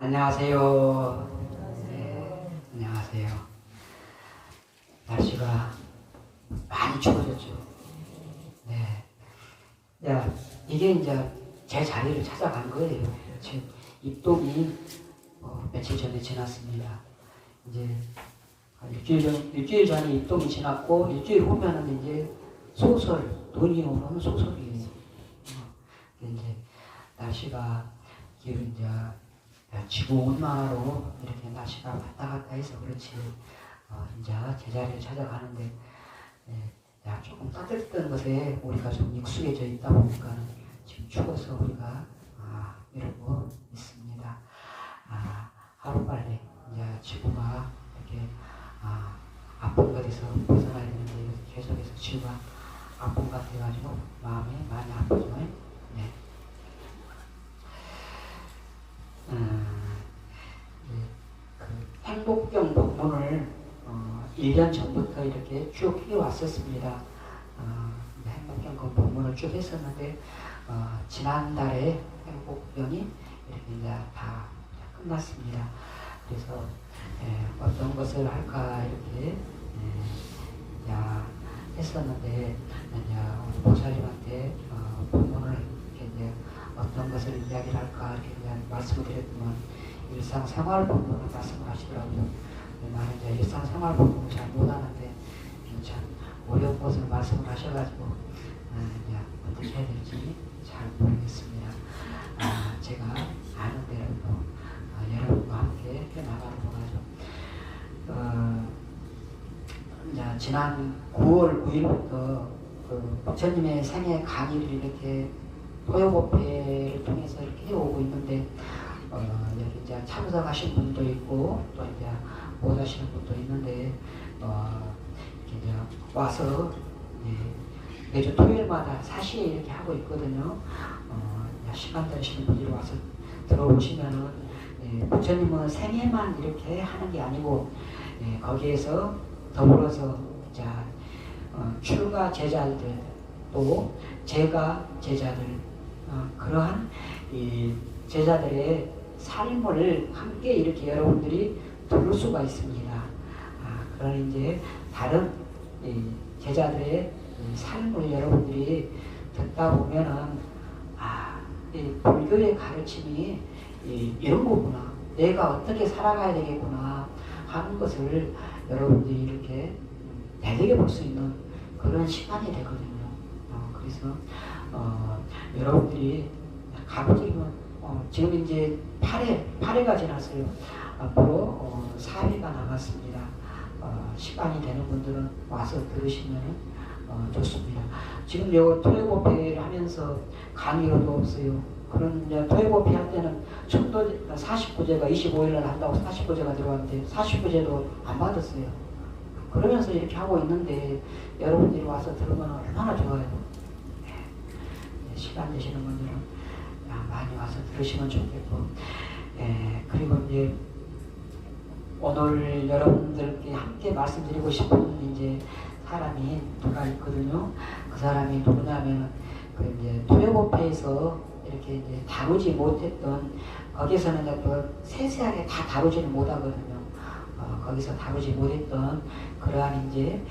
안녕하세요. 네, 안녕하세요. 날씨가 많이 추워졌죠. 네. 야, 이게 이제 제 자리를 찾아간 거예요. 지금 입동이 며칠 전에 지났습니다. 이제 일주일 전에 입동이 지났고, 일주일 후면은 이제 소설, 돈이 오는 소설이에요. 이제 날씨가 지금 이제 지구 온난화로 이렇게 날씨가 왔다 갔다 해서 그렇지, 이제 제자리를 찾아가는데, 조금 따뜻했던 것에 우리가 좀 익숙해져 있다 보니까 지금 추워서 우리가 이러고 있습니다. 하루빨리 이제 지구가 이렇게 아픈 것에서 벗어나야 되는데 계속해서 지구가 아픈 것 같아가지고 마음이 많이 아프죠. 네. 그 행복경 본문을 1년 전부터 이렇게 쭉 해왔었습니다. 행복경 그 본문을 쭉 했었는데 지난달에 행복경이 이렇게 이제 다 끝났습니다. 그래서 어떤 것을 할까 이렇게 했었는데 우리 보살님한테 본문을 이렇게 이제 어떤 것을 이야기를 할까 이렇게 말씀을 드렸더만 일상생활 본문을 말씀을 하시더라고요. 나는 이제 일상생활 본문을 잘 못하는데 참 어려운 것을 말씀을 하셔가지고 이제 어떻게 해야 될지 잘 모르겠습니다. 제가 아는 대로 여러분과 함께 해나가도록 하죠. 이제 지난 9월 9일부터 그 부처님의 생애 강의를 이렇게 토요법회를 통해서 이렇게 해오고 있는데, 여기 이제 참석하신 분도 있고, 또 이제 못 하시는 분도 있는데, 이렇게 이제 와서, 매주 토요일마다 사시에 이렇게 하고 있거든요. 시간 되시는 분들이 와서 들어오시면은, 부처님은 생애만 이렇게 하는 게 아니고, 거기에서 더불어서, 출가 제자들, 또 제가 제자들, 그러한 이 제자들의 삶을 함께 이렇게 여러분들이 들을 수가 있습니다. 그런 이제 다른 제자들의 삶을 여러분들이 듣다 보면은 이 불교의 가르침이 이런 거구나, 내가 어떻게 살아가야 되겠구나 하는 것을 여러분들이 이렇게 되새겨 볼 수 있는 그런 시간이 되거든요. 그래서 여러분들이 가보지만 지금 이제 8회가 지났어요. 앞으로 4회가 남았습니다. 시간이 되는 분들은 와서 들으시면 좋습니다. 지금 요 토요법회를 하면서 강의로도 없어요. 그런 토요법회 할 때는 청도 49제가 25일날 한다고 49제가 들어왔는데 49제도 안 받았어요. 그러면서 이렇게 하고 있는데 여러분들이 와서 들으면 얼마나 좋아요. 시간 되시는 분들은 많이 와서 들으시면 좋겠고, 그리고 이제 오늘 여러분들께 함께 말씀드리고 싶은 이제 사람이 누가 있거든요. 그 사람이 누구냐면 그 이제 토요법회에서 이렇게 이제 다루지 못했던, 거기서는 이제 또 세세하게 다 다루지는 못하거든요. 거기서 다루지 못했던 그러한 이제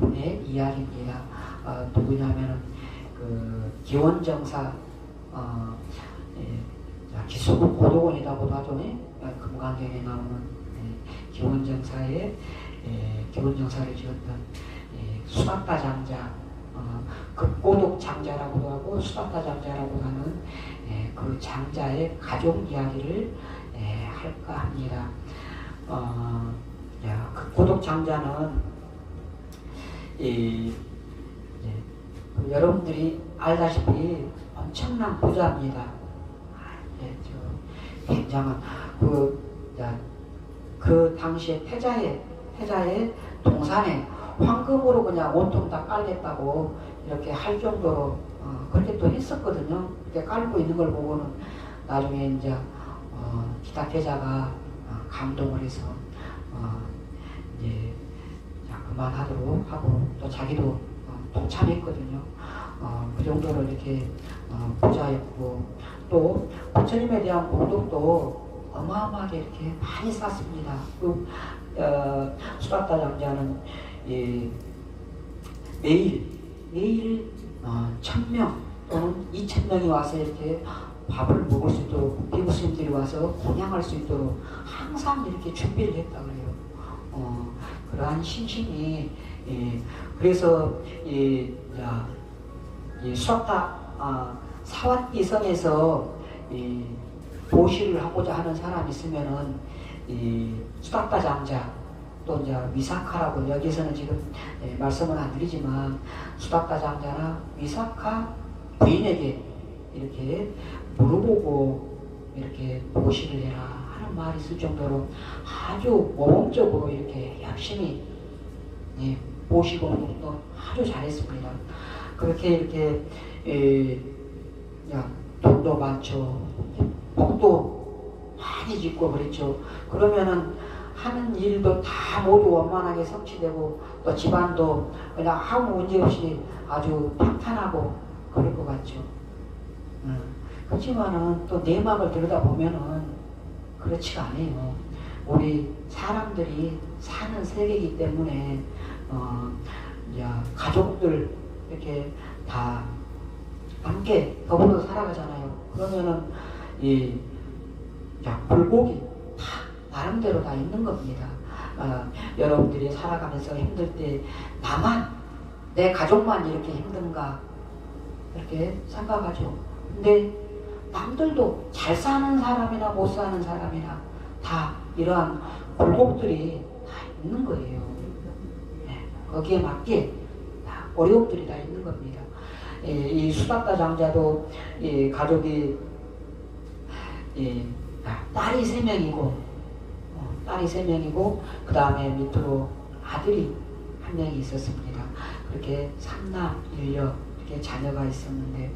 분의 이야기입니다. 누구냐면은 그 기원정사, 기수국 고도원이라고도 하죠. 금강경에 나오는 기원정사의 기원정사를 지었던 수닥다 장자, 급고독 장자라고도 하고 수닥다 장자라고 하는 그 장자의 가족 이야기를 할까 합니다. 급고독 장자는 여러분들이 알다시피 엄청난 부자입니다. 굉장한 그 당시에 태자의 동산에 황금으로 그냥 온통 다 깔겠다고 이렇게 할 정도로 그렇게 또 했었거든요. 이렇게 깔고 있는 걸 보고는 나중에 이제 기타 태자가 감동을 해서 이제 그만하도록 하고 또 자기도 동참했거든요. 그 정도로 이렇게 부자였고 또 부처님에 대한 공덕도 어마어마하게 이렇게 많이 쌓습니다. 그 수라타 장자는 매일 1000명 또는 2000명이 와서 이렇게 밥을 먹을 수 있도록 비구스님들이 와서 공양할 수 있도록 항상 이렇게 준비를 했다 그래요. 그러한 신심이 그래서 수라타 사왓기성에서 보시를 하고자 하는 사람이 있으면은 수라타 장자 또 이제 위사카라고 여기서는 지금 말씀을 안 드리지만 수라타 장자나 위사카 부인에게 이렇게 물어보고 이렇게 보시를 해라 하는 말이 있을 정도로 아주 모범적으로 이렇게 열심히 보시고 또 아주 잘했습니다. 그렇게 이렇게 돈도 많죠. 복도 많이 짓고 그랬죠. 그러면은 하는 일도 다 모두 원만하게 성취되고 또 집안도 그냥 아무 문제 없이 아주 평탄하고 그럴 것 같죠. 그렇지만은 또 내막을 들여다보면은 그렇지가 않아요. 우리 사람들이 사는 세계이기 때문에 가족들 이렇게 다 함께 더불어 살아가잖아요. 그러면은 굴곡이 다 나름대로 다 있는 겁니다. 여러분들이 살아가면서 힘들 때 나만 내 가족만 이렇게 힘든가 이렇게 생각하죠. 근데 남들도 잘 사는 사람이나 못 사는 사람이나 다 이러한 굴곡들이 다 있는 거예요. 거기에 맞게 다 어려움들이 다 있는 겁니다. 이 수라타 장자도 가족이 딸이 3명이고 그 다음에 밑으로 아들이 1명이 있었습니다. 그렇게 3남 1녀 이렇게 자녀가 있었는데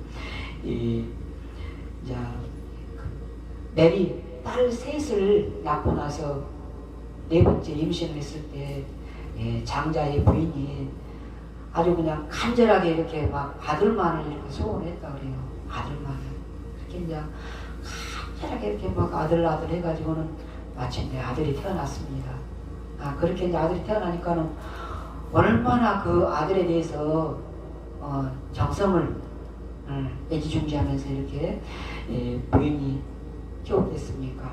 메리 딸 셋을 낳고 나서 4번째 임신을 했을 때 장자의 부인이 아주 그냥 간절하게 이렇게 막 아들만을 이렇게 소원했다 그래요. 아들만을. 이렇게 이제 간절하게 이렇게 막 아들 해가지고는 마침내 아들이 태어났습니다. 그렇게 이제 아들이 태어나니까는 얼마나 그 아들에 대해서 정성을 애지중지하면서 이렇게 부인이 키웠겠습니까?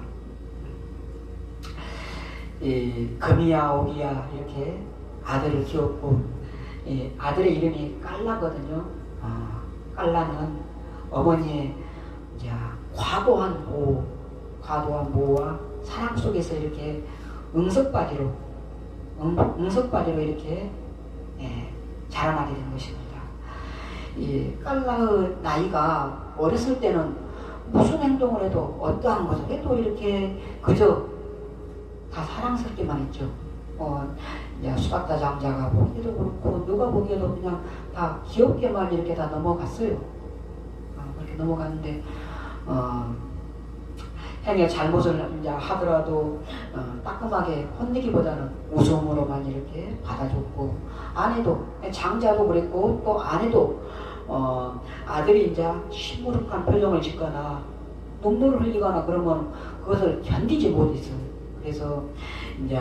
금이야 오기야 이렇게 아들을 키웠고 아들의 이름이 깔라거든요. 깔라는 어머니의 이제 과도한 보호와 사랑 속에서 이렇게 응석바지로 이렇게 자라나게 된 것입니다. 이 깔라의 나이가 어렸을 때는 무슨 행동을 해도 어떠한 것을 해도 이렇게 그저 다 사랑스럽게만 했죠. 수라타 장자가 보기에도 그렇고 누가 보기에도 그냥 다 귀엽게만 이렇게 다 넘어갔어요. 그렇게 넘어갔는데 행여 잘못을 이제 하더라도 따끔하게 혼내기보다는 웃음으로만 이렇게 받아줬고 아내도 장자도 그랬고 또 아내도 아들이 이제 시무룩한 표정을 짓거나 눈물을 흘리거나 그러면 그것을 견디지 못했어요. 그래서 이제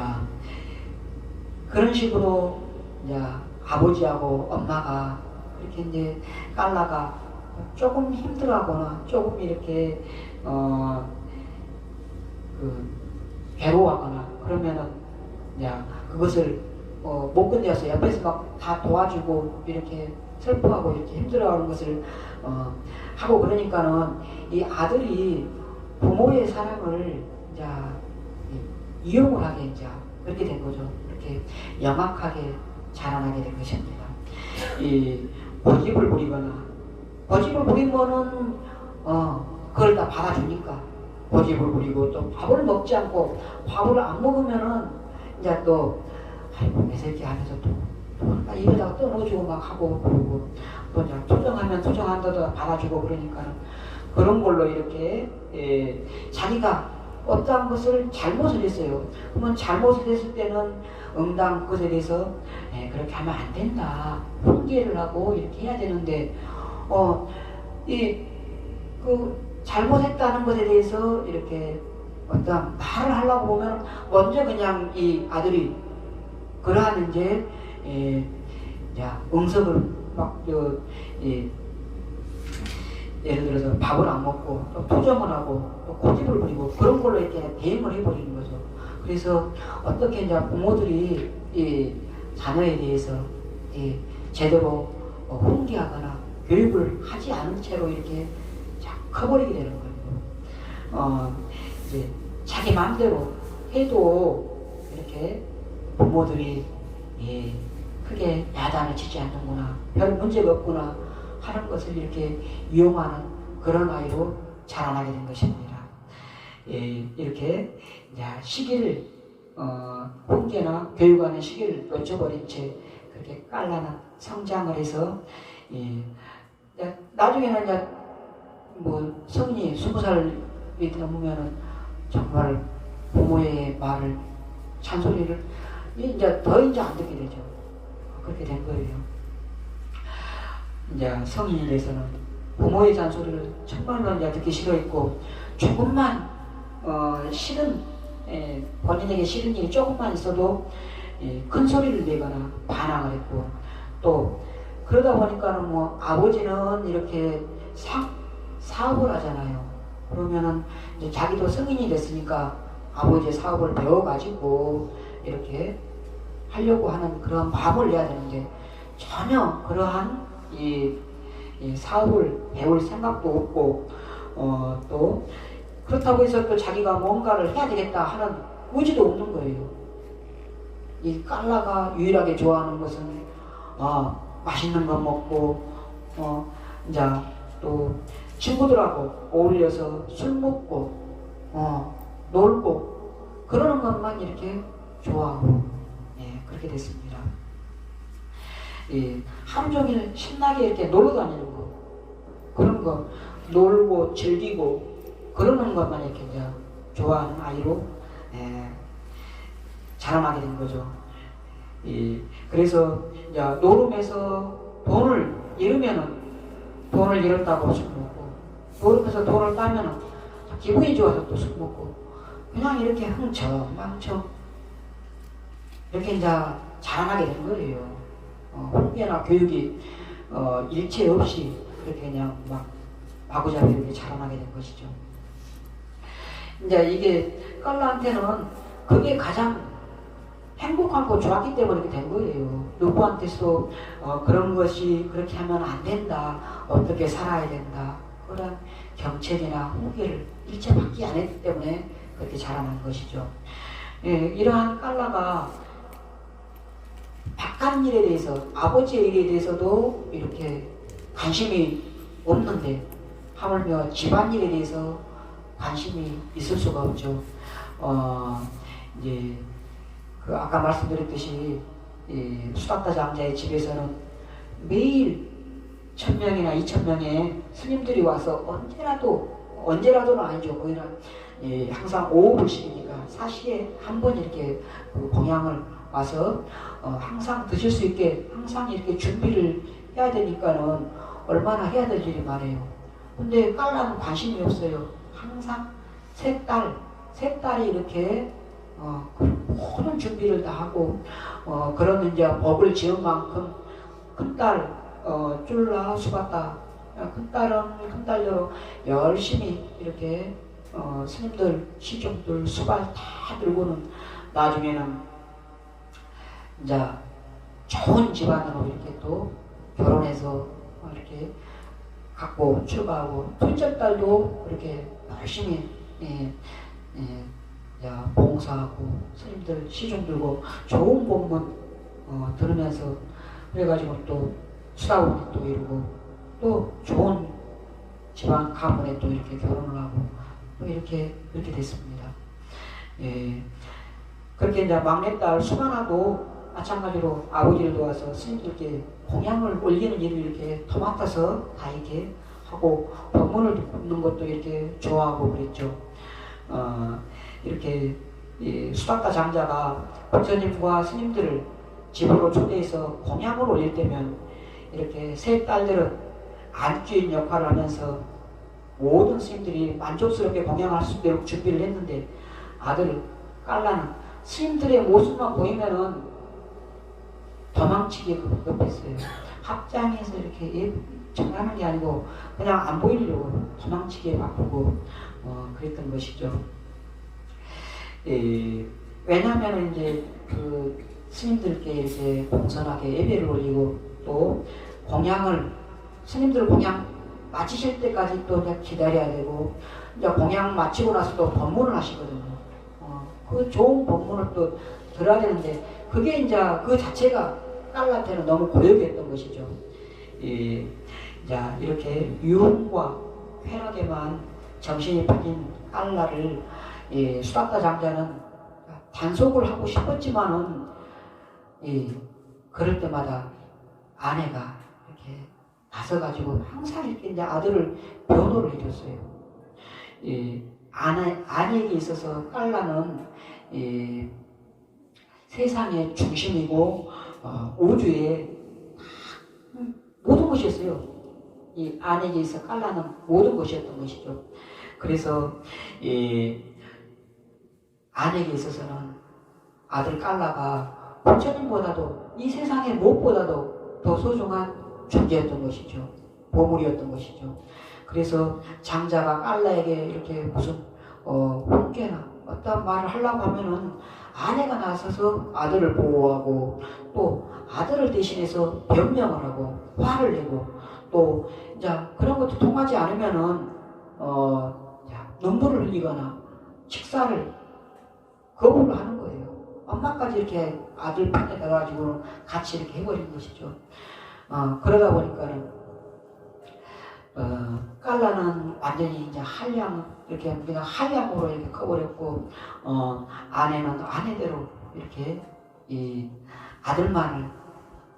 그런 식으로 이제 아버지하고 엄마가 이렇게 이제 깔라가 조금 힘들어하거나 조금 이렇게 괴로워하거나 그러면은 이제 그것을 못 견뎌서 옆에서 막 다 도와주고 이렇게 슬퍼하고 이렇게 힘들어하는 것을 하고 그러니까는 이 아들이 부모의 사랑을 이제 이용을 하게 이제 그렇게 된 거죠. 이렇게 영악하게 자라나게 된 것입니다. 이 고집을 부리면은 그걸 다 받아주니까 고집을 부리고 또 밥을 먹지 않고 밥을 안 먹으면은 이제 또 아이고 내 새끼 하면서 또 입에다가 떠넣어주고 막 하고 그러고 또 이제 투정하면 투정한다도 받아주고 그러니까 그런 걸로 이렇게 자기가 어떠한 것을 잘못을 했어요. 그러면 잘못을 했을 때는 응당 그것에 대해서 그렇게 하면 안 된다. 훈계를 하고 이렇게 해야 되는데 잘못했다는 것에 대해서 이렇게 어떤 말을 하려고 보면 먼저 그냥 이 아들이 그러한 이제 응석을 막 예를 들어서 밥을 안 먹고 또 투정을 하고 또 고집을 부리고 그런 걸로 이렇게 대응을 해버리는 거죠. 그래서 어떻게 이제 부모들이 이 자녀에 대해서 제대로 훈계하거나 교육을 하지 않은 채로 이렇게 커버리게 되는 거예요. 이제 자기 마음대로 해도 이렇게 부모들이 크게 야단을 치지 않는구나, 별 문제가 없구나 하는 것을 이렇게 이용하는 그런 아이로 자라나게 된 것입니다. 이렇게 시기를 훈계나 교육하는 시기를 놓쳐버린 채 그렇게 깔라는 성장을 해서 나중에는 이제 뭐 성인이 20살이 넘으면은 정말 부모의 말을 잔소리를 이제 더 이제 안 듣게 되죠. 그렇게 된 거예요. 이제 성인이 돼서는 부모의 잔소리를 정말로 이제 듣기 싫어했고, 조금만 싫은 본인에게 싫은 일이 조금만 있어도 큰 소리를 내거나 반항을 했고, 또 그러다 보니까는 뭐 아버지는 이렇게 사업을 하잖아요. 그러면은 이제 자기도 성인이 됐으니까 아버지의 사업을 배워가지고 이렇게 하려고 하는 그런 마음을 내야 되는데, 전혀 그러한 이 사업을 배울 생각도 없고, 또 그렇다고 해서 또 자기가 뭔가를 해야 되겠다 하는 의지도 없는 거예요. 이 깔라가 유일하게 좋아하는 것은 맛있는 거 먹고, 이제 또 친구들하고 어울려서 술 먹고, 놀고, 그러는 것만 이렇게 좋아하고, 그렇게 됐습니다. 하루 종일 신나게 이렇게 놀러 다니는 거, 그런 거, 놀고 즐기고 그러는 것만 이렇게 이제 좋아하는 아이로 자라나게 된 거죠. 그래서 이제 노름에서 돈을 잃으면은 돈을 잃었다고 술 먹고, 노름에서 돈을 따면은 기분이 좋아서 또 술 먹고, 그냥 이렇게 흥청망청 이렇게 이제 자라나게 된 거예요. 훈계나 교육이 일체 없이 그렇게 그냥 막 마구잡이 이렇게 자라나게 된 것이죠. 이제 이게 깔라한테는 그게 가장 행복하고 좋았기 때문에 이렇게 된 거예요. 누구한테서 그런 것이 그렇게 하면 안 된다, 어떻게 살아야 된다, 그런 경책이나 훈계를 일체 받지 않았기 때문에 그렇게 자라난 것이죠. 이러한 깔라가 바깥 일에 대해서, 아버지의 일에 대해서도 이렇게 관심이 없는데 하물며 집안 일에 대해서 관심이 있을 수가 없죠. 이제 그 아까 말씀드렸듯이 수닥다 장자의 집에서는 매일 1000명이나 2000명의 스님들이 와서 언제라도는 아니죠. 거기는 항상 오후 불식이니까 사시에 한 번 이렇게 그 공양을 와서 항상 드실 수 있게 항상 이렇게 준비를 해야 되니까는 얼마나 해야 될 일이 많아요. 근데 깔라는 관심이 없어요. 항상 세 딸이 이렇게 모든 준비를 다 하고, 그러면 이제 법을 지은 만큼 큰딸 쫄라 수갔다, 큰딸은 큰딸대로 열심히 이렇게 스님들 시종들 수발 다 들고는 나중에는 이제 좋은 집안으로 이렇게 또 결혼해서 이렇게 갖고 출가하고, 둘째 딸도 그렇게 열심히 봉사하고 스님들 시중 들고 좋은 법문 들으면서, 그래가지고 또 수다원도 이루고 또 좋은 집안 가문에 또 이렇게 결혼을 하고 또 이렇게 됐습니다. 그렇게 이제 막내딸 수만아도 마찬가지로 아버지를 도와서 스님들께 공양을 올리는 일을 이렇게 도맡아서 다 이렇게 하고, 법문을 듣는 것도 이렇게 좋아하고 그랬죠. 이렇게 수닥다 장자가 부처님과 스님들을 집으로 초대해서 공양을 올릴 때면 이렇게 세 딸들은 안주인 역할을 하면서 모든 스님들이 만족스럽게 공양할 수 있도록 준비를 했는데 아들 깔라는 스님들의 모습만 보이면은 도망치기 급했어요. 합장해서 이렇게 전하는 게 아니고 그냥 안 보이려고 도망치기에 바쁘고 그랬던 것이죠. 왜냐하면 이제 그 스님들께 이렇게 공손하게 예배를 올리고 또 공양을 스님들 공양 마치실 때까지 또 기다려야 되고 이제 공양 마치고 나서 또 법문을 하시거든요. 그 좋은 법문을 또 들어야 되는데 그게 이제 그 자체가 깔라한테는 너무 고역이었던 것이죠. 이제 이렇게 유흥과 쾌락에만 정신이 팔린 깔라를 수닥다 장자는 단속을 하고 싶었지만은 그럴 때마다 아내가 이렇게 나서가지고 항상 이렇게 이제 아들을 변호를 해줬어요. 아내에게 있어서 깔라는 세상의 중심이고 우주의 모든 것이었어요. 이 아내에게 있어 깔라는 모든 것이었던 것이죠. 그래서 아내에게 있어서는 아들 깔라가 부처님보다도 이 세상의 무엇보다도 더 소중한 존재였던 것이죠. 보물이었던 것이죠. 그래서 장자가 깔라에게 이렇게 무슨 훈계나 어떤 말을 하려고 하면은 아내가 나서서 아들을 보호하고 또 아들을 대신해서 변명을 하고 화를 내고 또 이제 그런 것도 통하지 않으면은 눈물을 흘리거나 식사를 거부를 하는 거예요. 엄마까지 이렇게 아들 편에 가가지고 같이 이렇게 해버린 것이죠. 그러다 보니까는 깔라는 완전히 이제 한량 이렇게 그냥 한량으로 이렇게 커버렸고 아내는 아내대로 이렇게 이 아들만을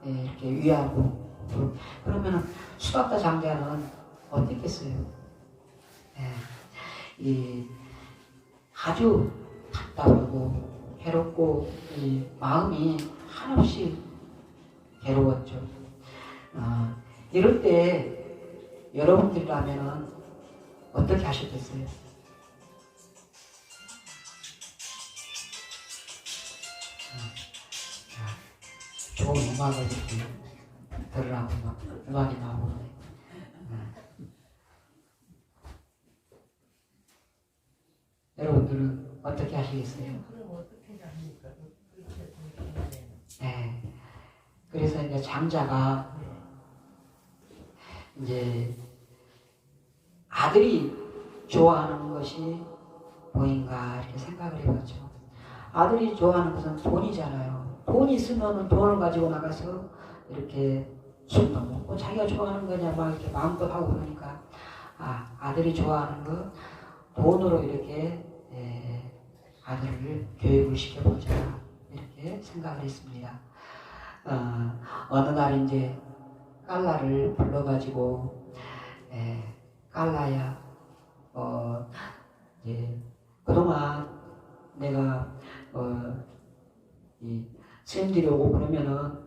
이렇게 위하고 그러면은 수닥다 장자는 어땠겠어요? 이 아주 답답하고 괴롭고 이 마음이 한없이 괴로웠죠. 이럴 때 여러분들이라면은 어떻게 하셨겠어요? 좋은 음악을 이렇게 들으라고 막 음악이 나오는데 여러분들은 어떻게 하시겠어요? 네. 그래서 이제 장자가 이제 아들이 좋아하는 것이 뭐인가 이렇게 생각을 해봤죠. 아들이 좋아하는 것은 돈이잖아요. 돈이 있으면 돈을 가지고 나가서 이렇게 술도 먹고 자기가 좋아하는 거냐 막 이렇게 마음껏 하고 그러니까 아들이 좋아하는 거 돈으로 이렇게 아들을 교육을 시켜보자 이렇게 생각을 했습니다. 어느 날 이제 깔라를 불러가지고 깔라야 이제 그동안 내가 이 스님들이 오고 그러면은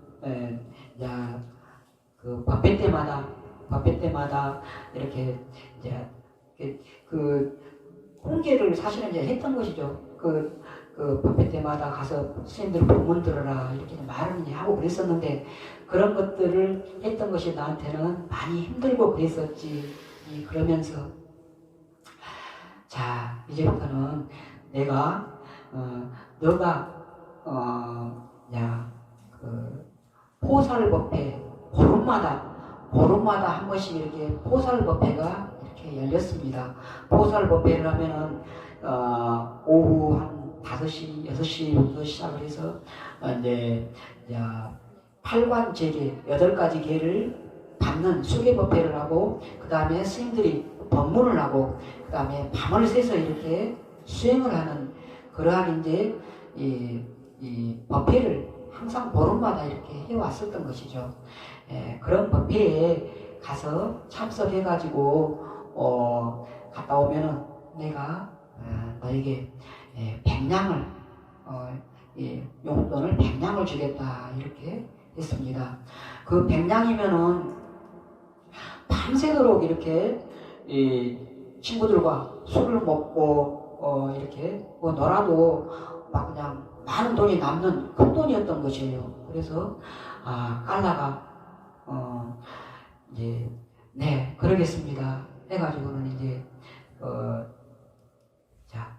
야 그 법회 때마다 이렇게 이제 그 공개를 사실은 이제 했던 것이죠. 그 법회 때마다 가서 스님들 법문 들어라 이렇게 말은 하고 그랬었는데 그런 것들을 했던 것이 나한테는 많이 힘들고 그랬었지. 그러면서 자 이제부터는 내가 너가 그 포살법회 보름마다 한 번씩 이렇게 포살법회가 이렇게 열렸습니다. 포살법회를 하면은 오후 한 5시, 6시부터 시작을 해서 이제 8관제계 8가지 계를 받는 수계법회를 하고 그 다음에 스님들이 법문을 하고 그 다음에 밤을 새서 이렇게 수행을 하는 그러한 이제 이 법회를 항상 보름마다 이렇게 해왔었던 것이죠. 그런 법회에 가서 참석해가지고 갔다 오면은 내가 너에게 100냥을 용돈을 100냥을 주겠다 이렇게 했습니다. 그 100냥이면은 밤새도록 이렇게 친구들과 술을 먹고 이렇게 뭐 놀아도 막 그냥 많은 돈이 남는 큰 돈이었던 것이에요. 그래서 깔라가 이제 네 그러겠습니다 해가지고는 이제 자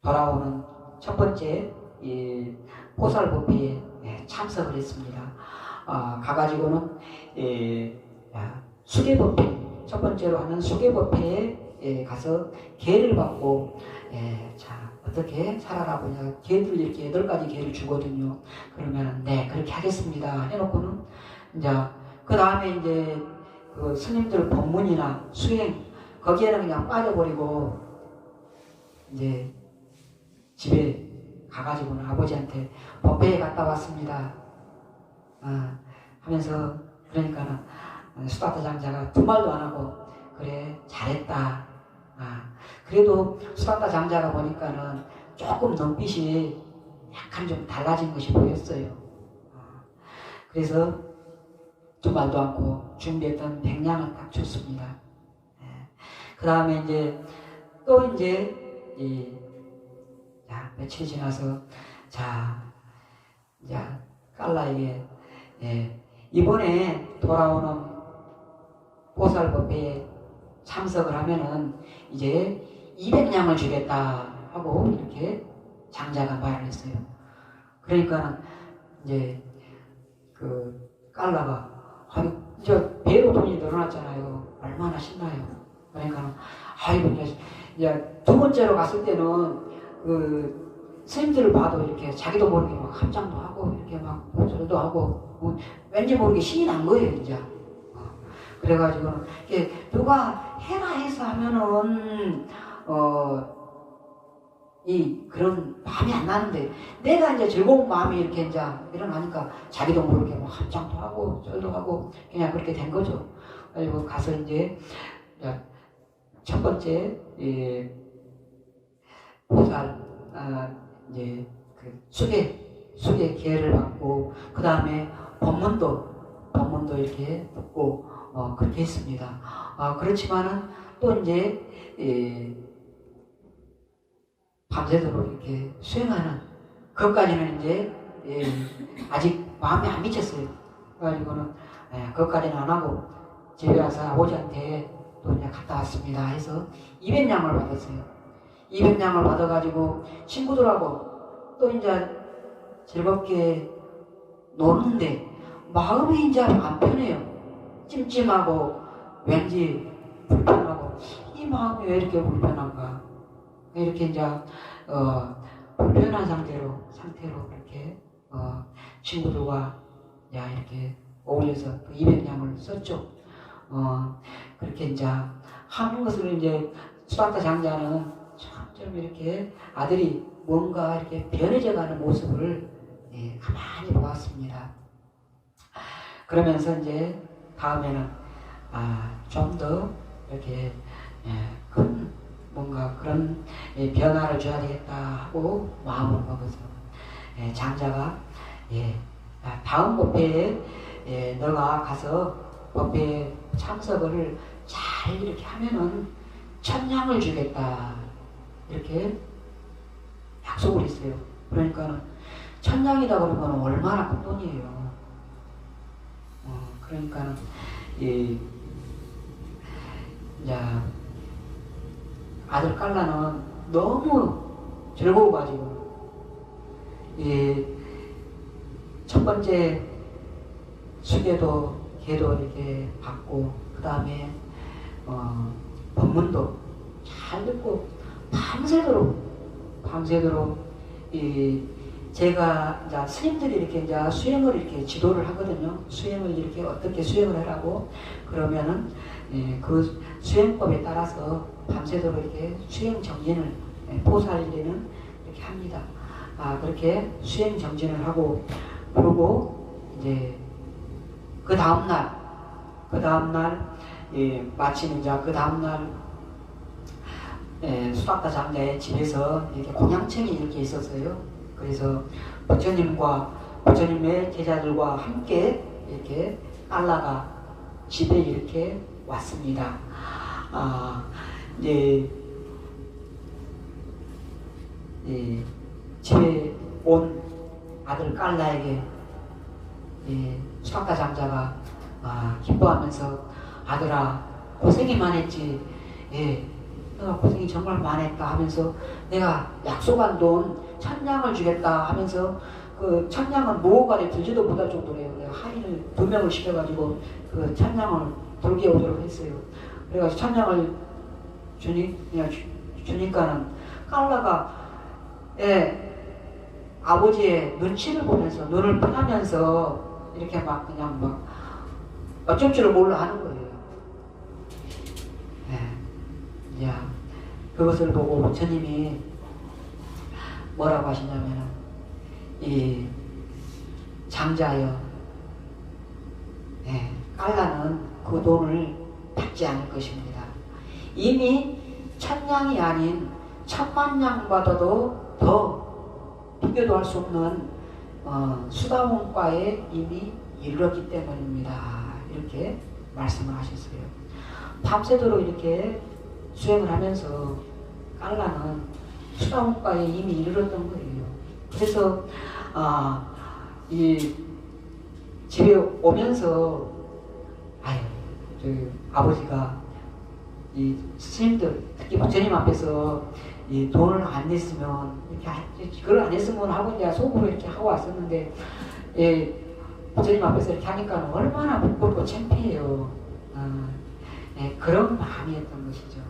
돌아오는 첫 번째 이 포살법회에 참석을 했습니다. 가가지고는 수계법회 첫 번째로 하는 수계법회에 가서 계를 받고 자 어떻게 살아라 보냐 계들 이렇게 8가지 계를 주거든요. 그러면 네 그렇게 하겠습니다 해놓고는 이제 그 다음에 이제 그 스님들 법문이나 수행 거기에는 그냥 빠져버리고 이제 집에 가가지고는 아버지한테 법회에 갔다 왔습니다 하면서 그러니까는 수다타 장자가 두 말도 안 하고 그래 잘했다 그래도 수다타 장자가 보니까는 조금 눈빛이 약간 좀 달라진 것이 보였어요. 그래서 두 말도 않고 준비했던 100냥을 딱 줬습니다. 그 다음에 이제 또 이제 며칠 지나서 자 이제 깔라에게 이번에 돌아오는 보살법회에 참석을 하면은 이제 200냥을 주겠다 하고 이렇게 장자가 말을 했어요. 그러니까 이제 그 깔라가 이제 배로 돈이 늘어났잖아요. 얼마나 신나요. 그러니까 아이고 이제 두 번째로 갔을 때는 그 스님들을 봐도 이렇게 자기도 모르게 막 합장도 하고 이렇게 막 절도 하고 왠지 모르게 신이 난 거예요 이제. 그래가지고는 이게 누가 해라 해서 하면은 이 그런 마음이 안 나는데 내가 이제 즐거운 마음이 이렇게 이제 일어나니까 자기도 모르게 막 합장도 하고 절도 하고 그냥 그렇게 된 거죠. 그리고 가서 이제 첫 번째 보살 이제 그 수계 기회를 받고 그 다음에 법문도 이렇게 듣고 그렇게 했습니다. 그렇지만은 또 이제 밤새도록 이렇게 수행하는 그것까지는 이제 아직 마음에 안 미쳤어요. 그래가지고는 그것까지는 안 하고 집에 와서 아버지한테 또 이제 갔다 왔습니다 해서 200냥을 받았어요. 200냥을 받아가지고 친구들하고 또 이제 즐겁게 노는데 마음이 이제 안 편해요. 찜찜하고 왠지 불편하고 이 마음이 왜 이렇게 불편한가 이렇게 이제 불편한 상태로 이렇게 친구들과 이렇게 어울려서 그 200냥을 썼죠. 그렇게 이제 하는 것을 이제 수다타 장자는 좀 이렇게 아들이 뭔가 이렇게 변해져가는 모습을 가만히 보았습니다. 그러면서 이제 다음에는 좀 더 이렇게 큰 뭔가 그런 변화를 줘야 되겠다 하고 마음을 먹어서 장자가 다음 법회에 너가 가서 법회에 참석을 잘 이렇게 하면은 1000냥을 주겠다 이렇게 약속을 했어요. 그러니까는 1000냥이다 그러면 얼마나 큰 돈이에요. 그러니까는 이제 아들 깔라는 너무 즐거워가지고 첫 번째 수계도 계도 이렇게 받고 그 다음에 법문도 잘 듣고 밤새도록 제가 이제 스님들이 이렇게 이제 수행을 이렇게 지도를 하거든요. 수행을 이렇게 어떻게 수행을 하라고 그러면은 그 수행법에 따라서 밤새도록 이렇게 수행 정진을 보살리는 이렇게 합니다. 그렇게 수행 정진을 하고 그리고 이제 그 다음날 마침 이제 그 다음날 수다타 장자의 집에서 이렇게 공양청이 이렇게 있었어요. 그래서 부처님의 제자들과 함께 이렇게 깔라가 집에 이렇게 왔습니다. 이제 집에 온 아들 깔라에게 수학가 장자가 기뻐하면서 아들아 고생이 많았지. 너가 고생이 정말 많았다 하면서 내가 약속한 돈 1000냥을 주겠다 하면서 그 1000냥은 무호가에 들지도 못할 정도래요. 내가 하인을 2명을 시켜가지고 그 1000냥을 돌게 오도록 했어요. 그래가지고 1000냥을 주니까는 깔라가 아버지의 눈치를 보면서 눈을 펴면서 이렇게 막 그냥 막 어쩔 줄을 몰라 하는 거예요. 야, 그것을 보고 부처님이 뭐라고 하시냐면은 이 장자여, 깔라는 그 돈을 받지 않을 것입니다. 이미 1000냥이 아닌 1000만 냥 받아도 더 비교도 할 수 없는 수다원과에 이미 이르렀기 때문입니다. 이렇게 말씀을 하셨어요. 밤새도록 이렇게 수행을 하면서 깔라는 수다원과에 이미 이르렀던 거예요. 그래서 이 집에 오면서 아버지가 이 스님들 특히 부처님 앞에서 이 돈을 안 냈으면 이렇게 그걸 안 했으면 하고 내가 속으로 이렇게 하고 왔었는데 부처님 앞에서 이렇게 하니까 얼마나 부끄럽고 창피해요. 그런 마음이었던 것이죠.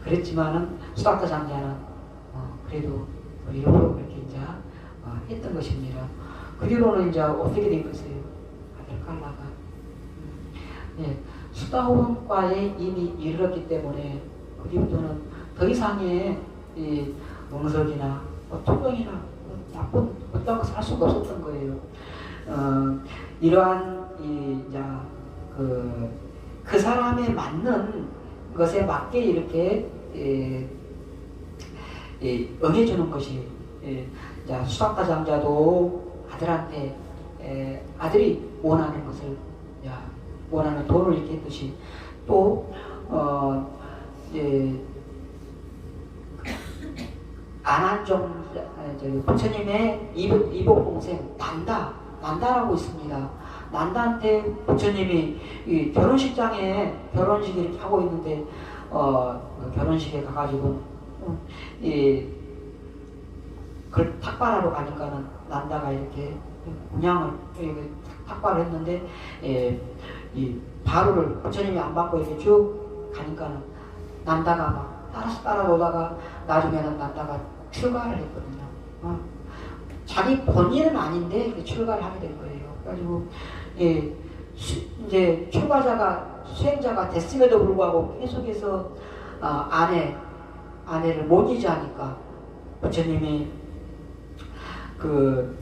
그랬지만은 수학자 장자는 그래도 일부러 그렇게 이제 했던 것입니다. 그 뒤로는 이제 어떻게 된 것이에요? 아들 깔라가 수다원과에 이미 이르렀기 때문에 그 뒤부터는 더 이상의 이 멍석이나 투병이나 나쁜 어떤 것을 할 수가 없었던 거예요. 이러한 그 사람에 맞는 것에 맞게 이렇게 응해주는 것이 수학가 장자도 아들한테 아들이 원하는 것을 원하는 돈을 이렇게 했듯이 또 안한종 부처님의 이복 동생 난다라고 있습니다. 난다한테 부처님이 이 결혼식장에 결혼식 이렇게 하고 있는데 결혼식에 가가지고 그걸 탁발하러 가니까는 난다가 이렇게 문양을 탁발을 했는데 이 바로를 부처님이 안 받고 이렇게 쭉 가니까는 난다가 막 따라오다가 나중에는 난다가 출가를 했거든요. 자기 본인은 아닌데 출가를 하게 된 거예요. 그래가지고 이제 출가자가 수행자가 됐음에도 불구하고 계속해서 아내를 못 잊으니까 부처님이 그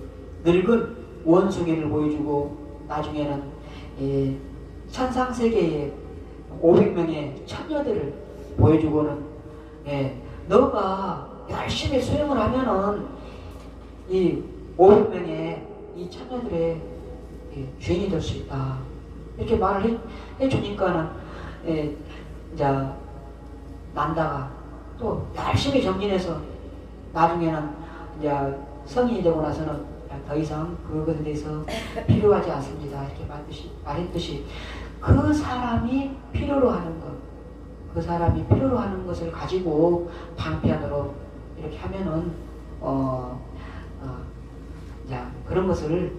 늙은 원숭이를 보여주고 나중에는 천상세계에 500명의 처녀들을 보여주고는 너가 열심히 수행을 하면은 이 500명의 이 처녀들의 주인이 될 수 있다. 이렇게 말을 해주니까는 이제 난다가 또 열심히 정진해서 나중에는 이제 성인이 되고 나서는 더 이상 그것에 대해서 필요하지 않습니다. 이렇게 말했듯이 그 사람이 필요로 하는 것, 그 사람이 필요로 하는 것을 가지고 방편으로 이렇게 하면은 그런 것을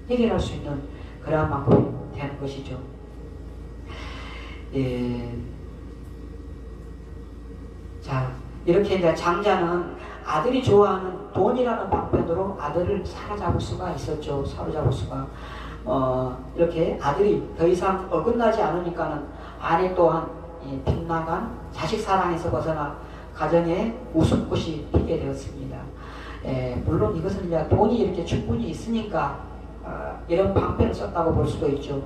해결할 수 있는 그러한 방법이 되는 것이죠. 자, 이렇게 이제 장자는 아들이 좋아하는 돈이라는 방편으로 아들을 사로잡을 수가 있었죠. 사로잡을 수가. 이렇게 아들이 더 이상 어긋나지 않으니까는 아내 또한 빗나간 자식 사랑에서 벗어나 가정에 웃음꽃이 피게 되었습니다. 물론 이것은 이제 돈이 이렇게 충분히 있으니까 이런 방편을 썼다고 볼 수도 있죠.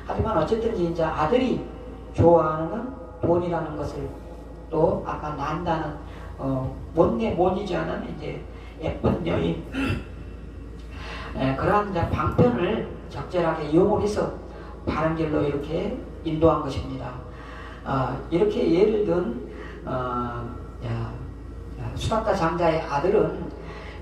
하지만 어쨌든 이제 아들이 좋아하는 돈이라는 것을 또 아까 난다는 못 잊지 않은 이제 예쁜 여인 그러한 이제 방편을 적절하게 이용을 해서 바른 길로 이렇게 인도한 것입니다. 이렇게 예를 든 수탁타 장자의 아들은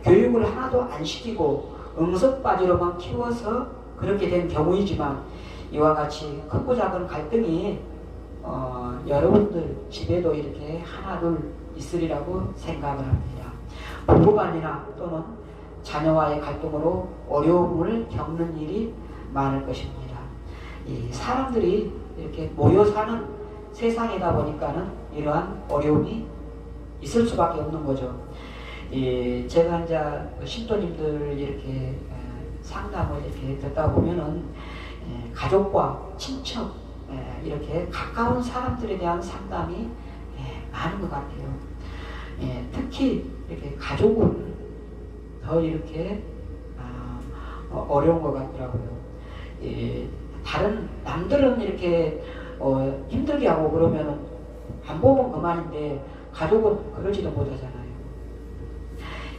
교육을 하나도 안 시키고 응석바지로만 키워서 그렇게 된 경우이지만, 이와 같이 크고 작은 갈등이 여러분들 집에도 이렇게 하나 둘 있으리라고 생각을 합니다. 부부간이나 또는 자녀와의 갈등으로 어려움을 겪는 일이 많을 것입니다. 이 사람들이 이렇게 모여 사는 세상이다 보니까는 이러한 어려움이 있을 수밖에 없는 거죠. 제가 이제 신도님들 이렇게 상담을 이렇게 듣다 보면은 가족과 친척 이렇게 가까운 사람들에 대한 상담이 많은 것 같아요. 특히 이렇게 가족은 더 이렇게 어려운 것 같더라고요. 다른 남들은 이렇게 힘들게 하고 그러면은 안 보면 그만인데 가족은 그러지도 못하잖아요.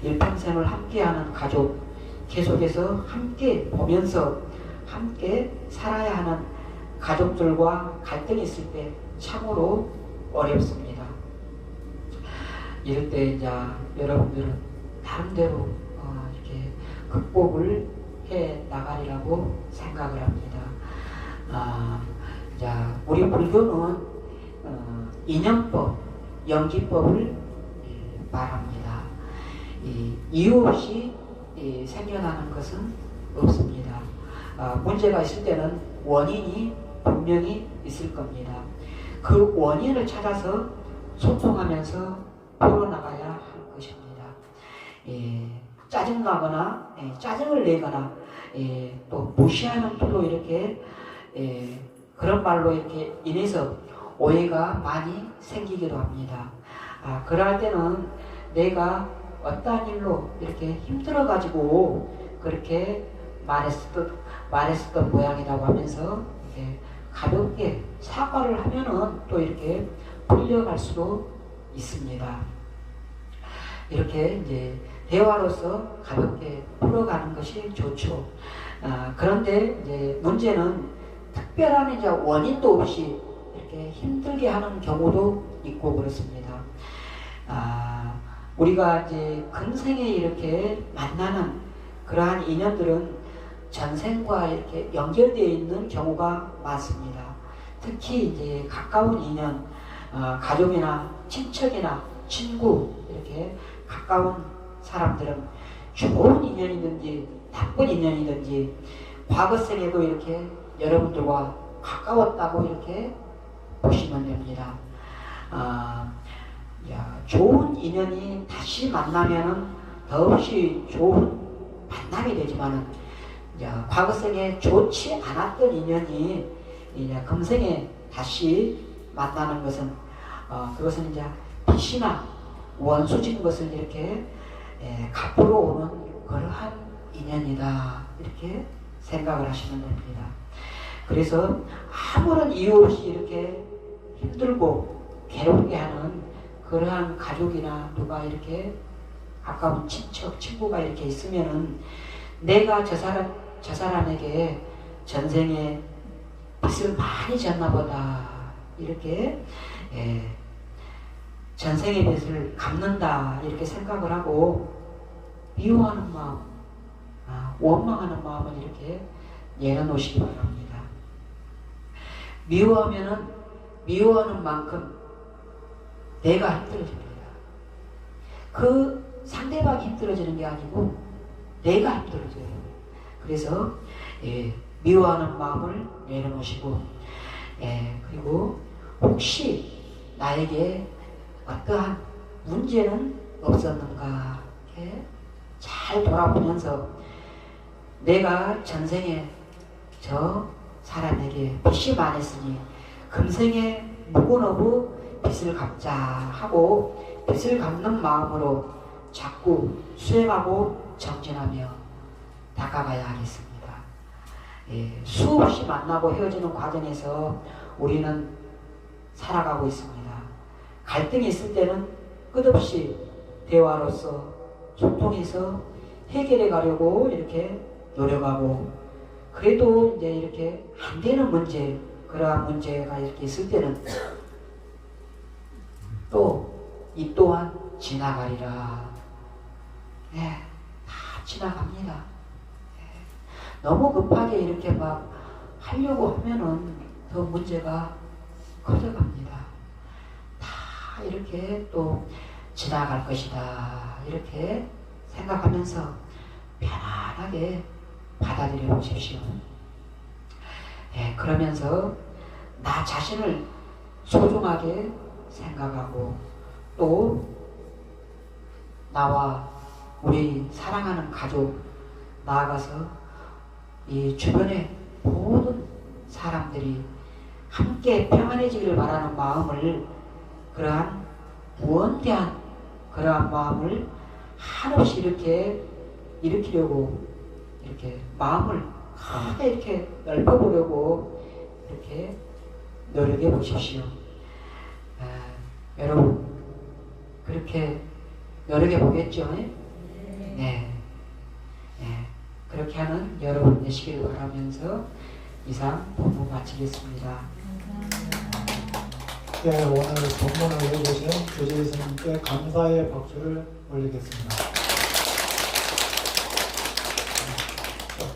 일평생을 함께하는 가족, 계속해서 함께 보면서 함께 살아야 하는 가족들과 갈등이 있을 때 참으로 어렵습니다. 이럴 때 이제 여러분들은 나름대로 이렇게 극복을 해 나가리라고 생각을 합니다. 우리 불교는 인연법, 연기법을 말합니다. 이유 없이 생겨나는 것은 없습니다. 문제가 있을 때는 원인이 분명히 있을 겁니다. 그 원인을 찾아서 소통하면서 풀어나가야 할 것입니다. 짜증나거나 짜증을 내거나 또 무시하는 투로 이렇게 그런 말로 이렇게 인해서 오해가 많이 생기기도 합니다. 그럴 때는 내가 어떠한 일로 이렇게 힘들어 가지고 그렇게 말했었던 모양이라고 하면서 이렇게 가볍게 사과를 하면은 또 이렇게 풀려갈 수도 있습니다. 이렇게 이제 대화로서 가볍게 풀어가는 것이 좋죠. 그런데 이제 문제는 특별한 이제 원인도 없이 이렇게 힘들게 하는 경우도 있고 그렇습니다. 우리가 이제 금생에 이렇게 만나는 그러한 인연들은 전생과 이렇게 연결되어 있는 경우가 많습니다. 특히 이제 가까운 인연, 가족이나 친척이나 친구 이렇게 가까운 사람들은 좋은 인연이든지 나쁜 인연이든지 과거생에도 이렇게 여러분들과 가까웠다고 이렇게 보시면 됩니다. 좋은 인연이 다시 만나면은 더없이 좋은 만남이 되지만은 과거생에 좋지 않았던 인연이 금생에 다시 만나는 것은 그것은 이제 빚이나 원수진 것을 이렇게 갚으러 오는 그러한 인연이다 이렇게 생각을 하시면 됩니다. 그래서 아무런 이유 없이 이렇게 힘들고 괴롭게 하는 그러한 가족이나 누가 이렇게 가까운 친척, 친구가 이렇게 있으면은 내가 저 사람에게 전생에 빚을 많이 졌나 보다 이렇게 전생의 빚을 갚는다 이렇게 생각을 하고 미워하는 마음, 원망하는 마음을 이렇게 내려놓으시기 바랍니다. 미워하면은 미워하는 만큼 내가 힘들어집니다. 그 상대방이 힘들어지는 게 아니고 내가 힘들어져요. 그래서 미워하는 마음을 내려놓으시고 그리고 혹시 나에게 어떠한 문제는 없었는가 이렇게 잘 돌아보면서 내가 전생에 저 사람에게 빚이 많았으니 금생에 무고너부 빚을 갚자 하고 빚을 갚는 마음으로 자꾸 수행하고 정진하며 다가가야 하겠습니다. 수없이 만나고 헤어지는 과정에서 우리는 살아가고 있습니다. 갈등이 있을 때는 끝없이 대화로서 소통해서 해결해 가려고 이렇게 노력하고 그래도 이제 이렇게 안 되는 문제, 그러한 문제가 이렇게 있을 때는 이 또한 지나가리라. 예, 다 지나갑니다. 예, 너무 급하게 이렇게 막 하려고 하면은 더 문제가 커져갑니다. 다 이렇게 또 지나갈 것이다. 이렇게 생각하면서 편안하게 받아들여 보십시오. 예, 그러면서 나 자신을 소중하게 생각하고 또 나와 우리 사랑하는 가족 나아가서 이 주변의 모든 사람들이 함께 평안해지기를 바라는 마음을 그러한 원대한 그러한 마음을 한없이 이렇게 일으키려고 이렇게 마음을 크게 이렇게 넓혀보려고 이렇게 노력해 보십시오. 여러분 그렇게 노력해 보겠죠? 네. 네. 그렇게 하는 여러분 되시길 바라면서 이상 본문 마치겠습니다. 네, 오늘 본문을 읽으신 교재 스님께 감사의 박수를 올리겠습니다.